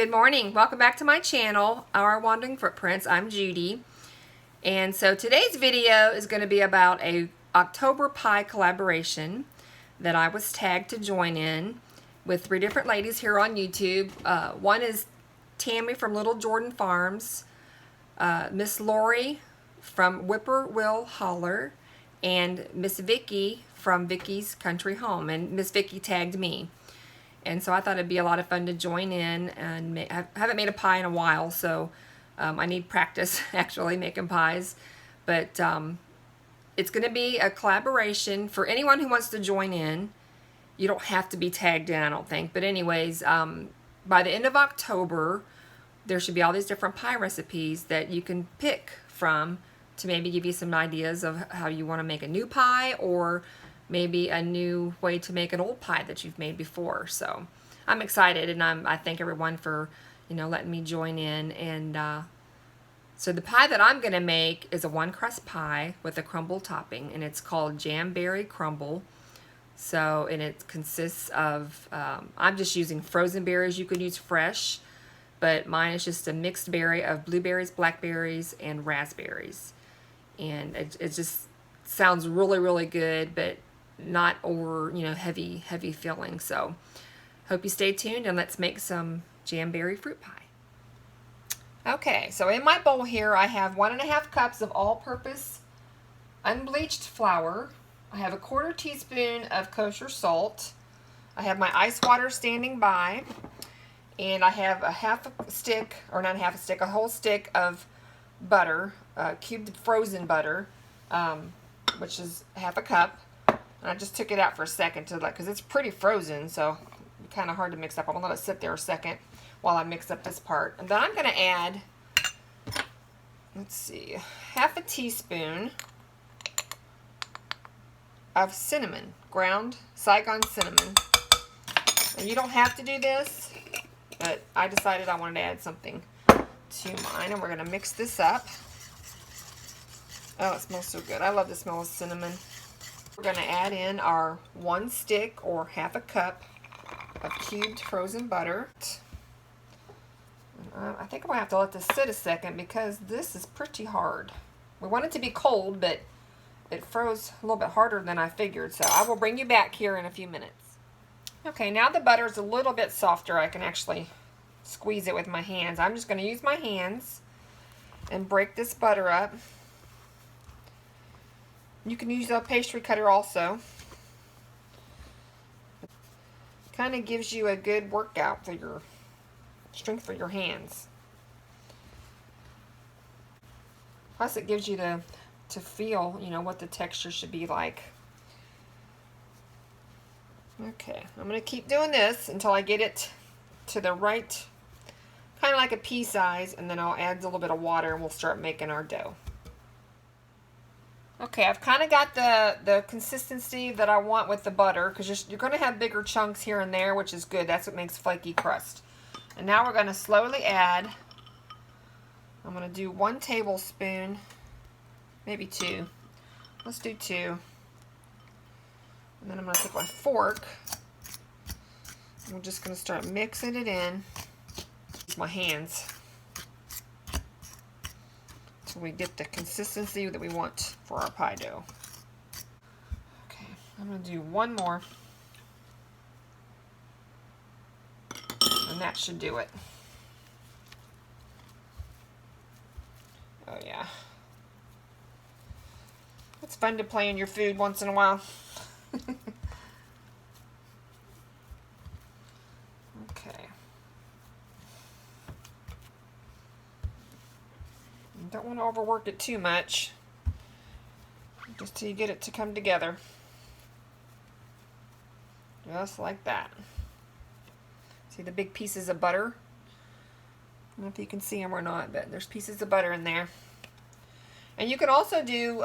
Good morning. Welcome back to my channel, Our Wandering Footprints. I'm Judy. And so today's video is going to be about a October pie collaboration that I was tagged to join in with 3 different ladies here on YouTube. One is Tammy from Little Jordan Farms, Miss Lori from Whipporwill, Holler, and Miss Vickie from Vickie's Country Home. And Miss Vickie tagged me. And so I thought it'd be a lot of fun to join in, and I haven't made a pie in a while, so I need practice actually making pies. But it's going to be a collaboration for anyone who wants to join in. You don't have to be tagged in, I don't think. But anyways, by the end of October, there should be all these different pie recipes that you can pick from to maybe give you some ideas of how you want to make a new pie, or maybe a new way to make an old pie that you've made before. So I'm excited, and I thank everyone for, letting me join in. And so the pie that I'm going to make is a 1-crust pie with a crumble topping, and it's called Berry Crumble. So, and it consists of, I'm just using frozen berries. You could use fresh, but mine is just a mixed berry of blueberries, blackberries, and raspberries. And it just sounds really, really good, but not over, heavy filling. So hope you stay tuned, and let's make some jamberry fruit pie. Okay, so in my bowl here I have 1½ cups of all-purpose unbleached flour. I have a 1/4 teaspoon of kosher salt. I have my ice water standing by, and I have a whole stick of butter, cubed frozen butter, which is 1/2 cup. And I just took it out for a second because it's pretty frozen, so it's kind of hard to mix up. I'm gonna let it sit there a second while I mix up this part. And then I'm gonna add, let's see, 1/2 teaspoon of cinnamon, ground Saigon cinnamon. And you don't have to do this, but I decided I wanted to add something to mine, and we're gonna mix this up. Oh, it smells so good. I love the smell of cinnamon. We're going to add in our 1 stick or 1/2 cup of cubed frozen butter. I think I'm going to have to let this sit a second because this is pretty hard. We want it to be cold, but it froze a little bit harder than I figured, so I will bring you back here in a few minutes. Okay, now the butter is a little bit softer. I can actually squeeze it with my hands. I'm just going to use my hands and break this butter up. You can use a pastry cutter also. Kind of gives you a good workout for your strength for your hands. Plus it gives you to feel, what the texture should be like. Okay, I'm going to keep doing this until I get it to the right, kind of like a pea size, and then I'll add a little bit of water and we'll start making our dough. Okay, I've kind of got the consistency that I want with the butter, because you're going to have bigger chunks here and there, which is good. That's what makes flaky crust. And now we're going to slowly add, I'm going to do 1 tablespoon, maybe 2. Let's do 2. And then I'm going to take my fork, and we're just going to start mixing it in with my hands. We get the consistency that we want for our pie dough. Okay, I'm going to do 1 more, and that should do it. Oh yeah, it's fun to play in your food once in a while. Okay. Don't want to overwork it too much, just till you get it to come together. Just like that. See the big pieces of butter? I don't know if you can see them or not, but there's pieces of butter in there. And you can also do,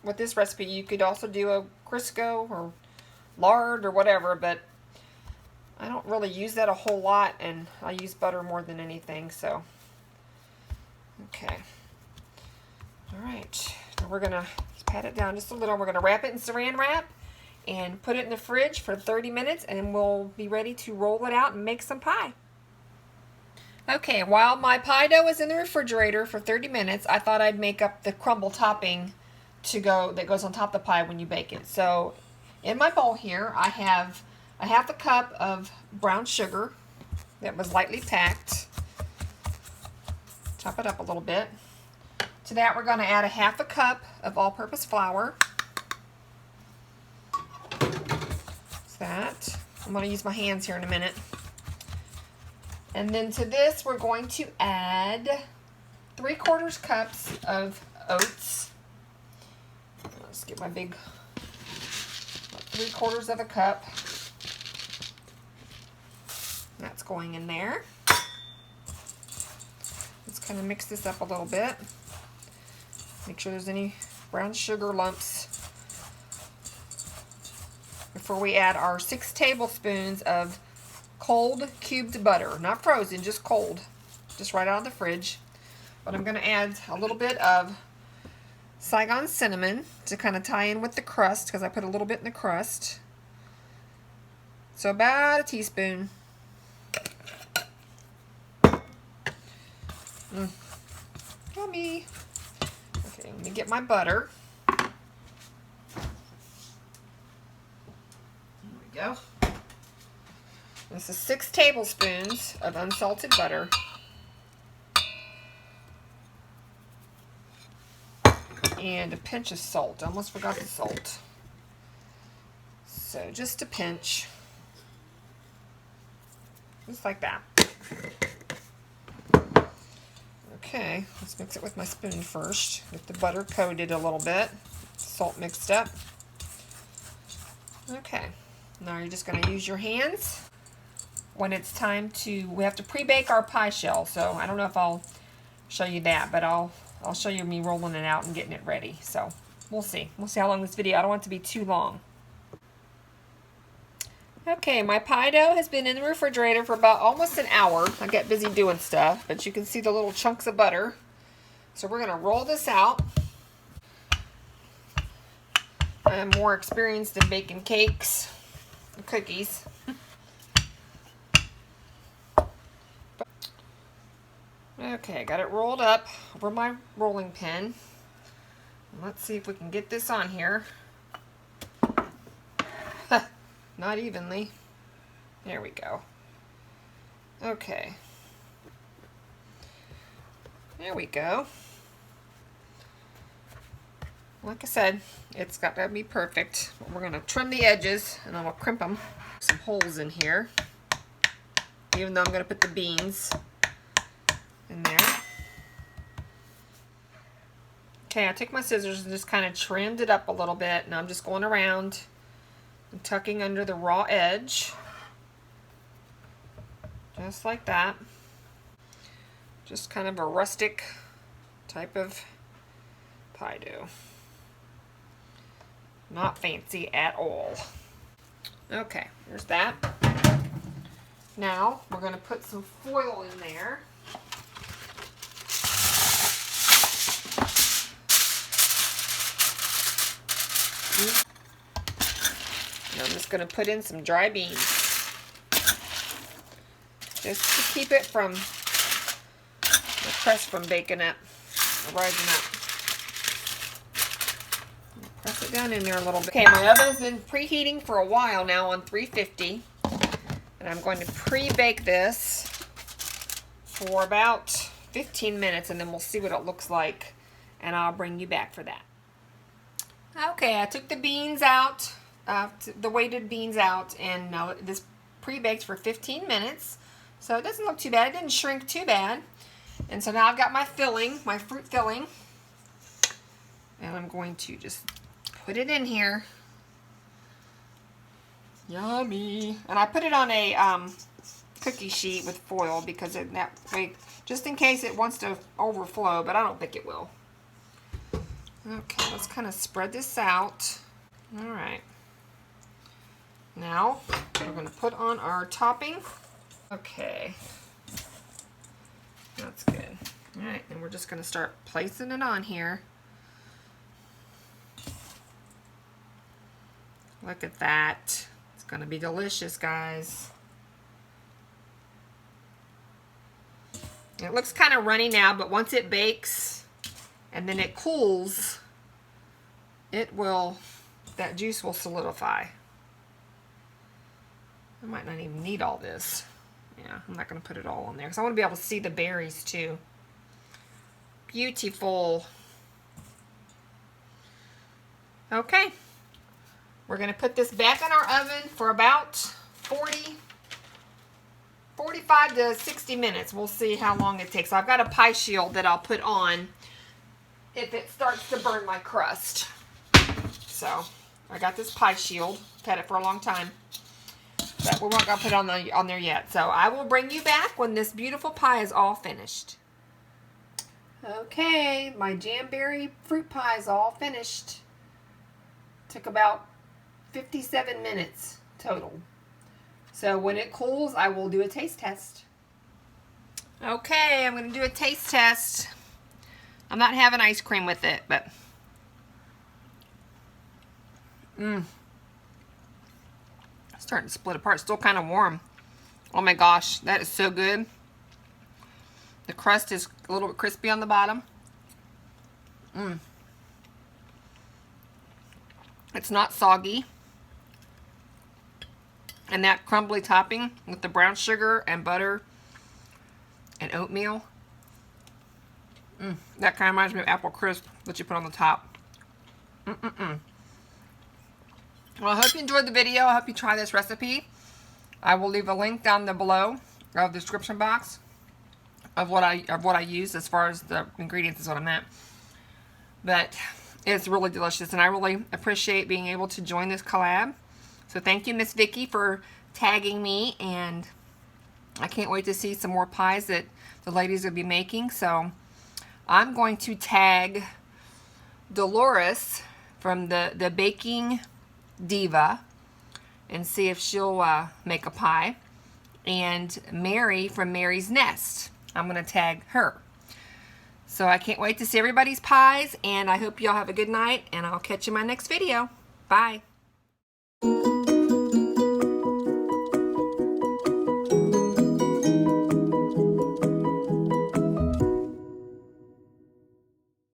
with this recipe, you could also do a Crisco or lard or whatever, but I don't really use that a whole lot, and I use butter more than anything, so. Okay. All right. Now we're going to pat it down just a little. We're going to wrap it in saran wrap and put it in the fridge for 30 minutes, and we'll be ready to roll it out and make some pie. Okay, while my pie dough was in the refrigerator for 30 minutes, I thought I'd make up the crumble topping that goes on top of the pie when you bake it. So in my bowl here, I have a half a cup of brown sugar that was lightly packed. Chop it up a little bit. To that, we're going to add a half a cup of all-purpose flour. That's that. I'm going to use my hands here in a minute. And then to this, we're going to add 3/4 cups of oats. Let's get my big 3/4 of a cup. That's going in there. Let's kind of mix this up a little bit. Make sure there's any brown sugar lumps before we add our 6 tablespoons of cold cubed butter. Not frozen, just cold. Just right out of the fridge. But I'm going to add a little bit of Saigon cinnamon to kind of tie in with the crust, because I put a little bit in the crust. So about a teaspoon. Yummy. Okay, let me get my butter. There we go. This is 6 tablespoons of unsalted butter. And a pinch of salt. I almost forgot the salt. So just a pinch. Just like that. Okay, let's mix it with my spoon first. Get the butter coated a little bit. Salt mixed up. Okay, now you're just going to use your hands. When it's time we have to pre-bake our pie shell, so I don't know if I'll show you that, but I'll show you me rolling it out and getting it ready. So we'll see. We'll see how long this video, I don't want it to be too long. Okay, my pie dough has been in the refrigerator for about almost an hour. I got busy doing stuff, but you can see the little chunks of butter. So we're going to roll this out. I am more experienced in baking cakes and cookies. Okay, got it rolled up over my rolling pin. Let's see if we can get this on here. Not evenly. There we go. Okay. There we go. Like I said, it's got to be perfect. We're going to trim the edges and I'm going to crimp them. Some holes in here. Even though I'm going to put the beans in there. Okay, I took my scissors and just kind of trimmed it up a little bit. Now I'm just going around and tucking under the raw edge. Just like that. Just kind of a rustic type of pie dough. Not fancy at all. Okay, there's that. Now we're going to put some foil in there. And I'm just going to put in some dry beans. Just to keep it from the crust from baking up, or rising up. Press it down in there a little bit. Okay, my oven's been preheating for a while now on 350. And I'm going to pre-bake this for about 15 minutes and then we'll see what it looks like. And I'll bring you back for that. Okay, I took the beans out, the weighted beans out, and this pre-baked for 15 minutes. So it doesn't look too bad. It didn't shrink too bad. And so now I've got my filling, my fruit filling. And I'm going to just put it in here. Yummy. And I put it on a cookie sheet with foil because that way, just in case it wants to overflow, but I don't think it will. Okay, let's kind of spread this out. All right. Now, we're going to put on our topping. Okay. That's good. All right, and we're just going to start placing it on here. Look at that. It's going to be delicious, guys. It looks kind of runny now, but once it bakes and then it cools, it will, that juice will solidify. I might not even need all this. Yeah, I'm not going to put it all on there because I want to be able to see the berries too. Beautiful. Okay. We're going to put this back in our oven for about 45 to 60 minutes. We'll see how long it takes. I've got a pie shield that I'll put on if it starts to burn my crust. So, I got this pie shield. I've had it for a long time. But we're not going to put it on there yet. So, I will bring you back when this beautiful pie is all finished. Okay, my jamberry fruit pie is all finished. Took about 57 minutes total. So when it cools, I will do a taste test. Okay, I'm going to do a taste test. I'm not having ice cream with it, but it's starting to split apart. It's still kind of warm. Oh my gosh, that is so good. The crust is a little bit crispy on the bottom. It's not soggy. And that crumbly topping with the brown sugar and butter and oatmeal. That kind of reminds me of apple crisp that you put on the top. Well, I hope you enjoyed the video. I hope you try this recipe. I will leave a link down below of the description box of what I use as far as the ingredients is what I meant. But it's really delicious, and I really appreciate being able to join this collab. So thank you, Miss Vickie, for tagging me, and I can't wait to see some more pies that the ladies will be making. So I'm going to tag Dolores from the Baking Diva and see if she'll make a pie, and Mary from Mary's Nest. I'm going to tag her. So I can't wait to see everybody's pies, and I hope y'all have a good night, and I'll catch you in my next video. Bye.